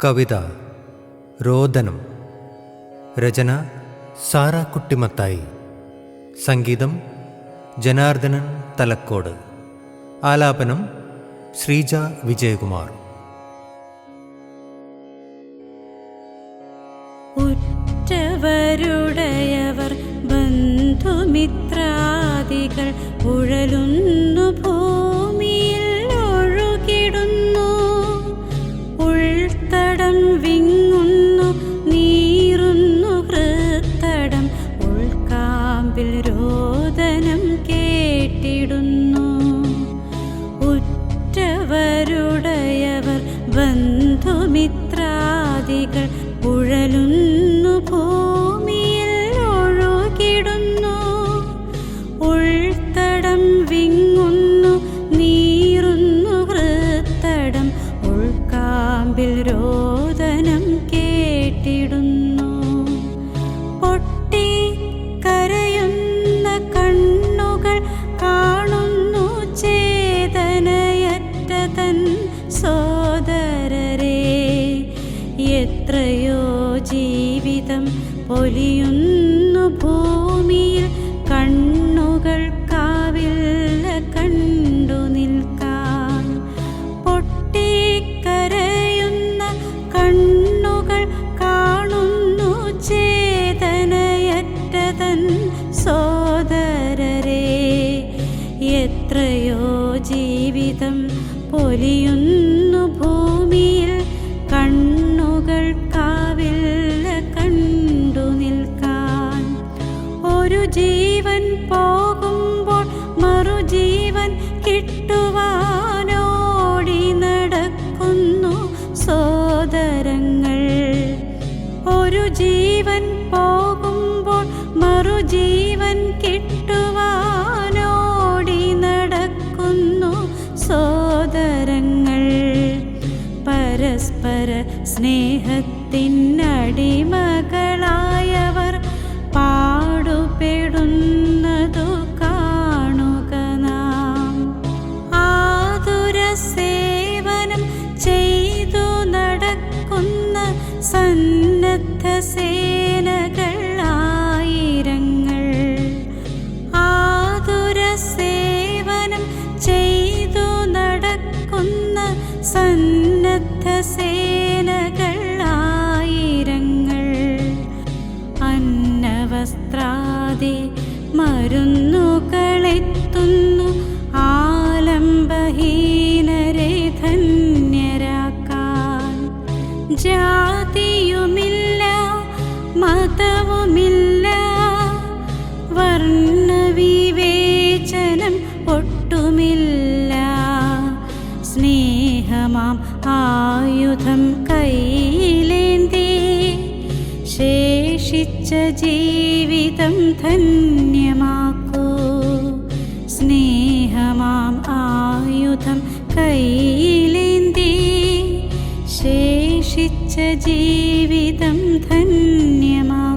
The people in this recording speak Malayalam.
കവിത രോദനം. രചന സാറാക്കുട്ടി മത്തായി. സംഗീതം ജനാർദ്ദനൻ തലക്കോട്. ആലാപനം ശ്രീജ വിജയകുമാർ. ഉറ്റവരുടയവർ ബന്ധുമിത്രാദികൾ ഉഴലുന്നു, ഭൂമിയിൽ ഒഴുകിടുന്നു. ഉൾത്തടം വിങ്ങുന്നു, നീറുന്നു ഹൃത്തടം. ഉൾക്കാമ്പിൽ രോദനം കേട്ടിടുന്നു. ഉറ്റവരുടയവർ ബന്ധുമിത്രാദികൾ ഉഴലുന്നു, ഭൂമിയിൽ ഒഴുകിടുന്നു. ഉൾത്തടം വിങ്ങുന്നു, നീറുന്നു ഹൃത്തടം. ഉൾക്കാമ്പിൽ രോദനം കേട്ടിടുന്നു. പൊട്ടി കരയുന്ന കണ്ണുകൾ കാണുന്നു, ചേതനയറ്റ തൻ സോദരരെ. എത്രയോ ജീവിതം പൊലിയുന്നു ഭൂമിയിൽ, കണ്ണുകൾക്കാവില്ല കണ്ടു നിൽക്കാൻ. പൊട്ടിക്കരയുന്ന കണ്ണുകൾ കാണുന്നു, ചേതനയറ്റ തൻ സോദരരെ. എത്രയോ ജീവിതം പൊലിയുന്നു ഭൂമിയിൽ, കണ്ണുകൾക്കാവില്ല കണ്ടു നിൽക്കാൻ. ഒരു ജീവൻ പോകുമ്പോൾ മറുജീവൻ കിട്ടുവാനോടി നടക്കുന്നു സോദരങ്ങൾ. ഒരു ജീവൻ പോകുമ്പോൾ മറുജീവൻ കിട്ടുവാനോടി നടക്കുന്നു സോദരങ്ങൾ. പരസ്പര സ്നേഹത്തിനടിമകളായവർ പാടുപെടുന്നതു കാണുക നാം. ആതുര സേവനം ചെയ്തു നടക്കുന്ന സന്നദ്ധ സേനകൾ ആയിരങ്ങൾ. ആതുര സേവനം ചെയ്തു നടക്കുന്ന സന്നദ്ധ സേനകൾ ആയിരങ്ങൾ. അന്നവസ്ത്രാദി മരുന്നുകളെത്തുന്നു, ആലംബഹീനരെ ധന്യരാക്കാൻ. ജാതിയുമില്ല, മതവുമില്ല, വർണ്ണവിവേചനം ഒട്ടുമില്ല. സ്നേഹമാം ആയുധം കയ്യിലേന്തി ശേഷിച്ച ജീവിതം ധന്യമാക്കൂ. സ്നേഹമാം ആയുധം കയ്യിലേന്തി ശേഷിച്ച ജീവിതം ധന്യമാക്കൂ.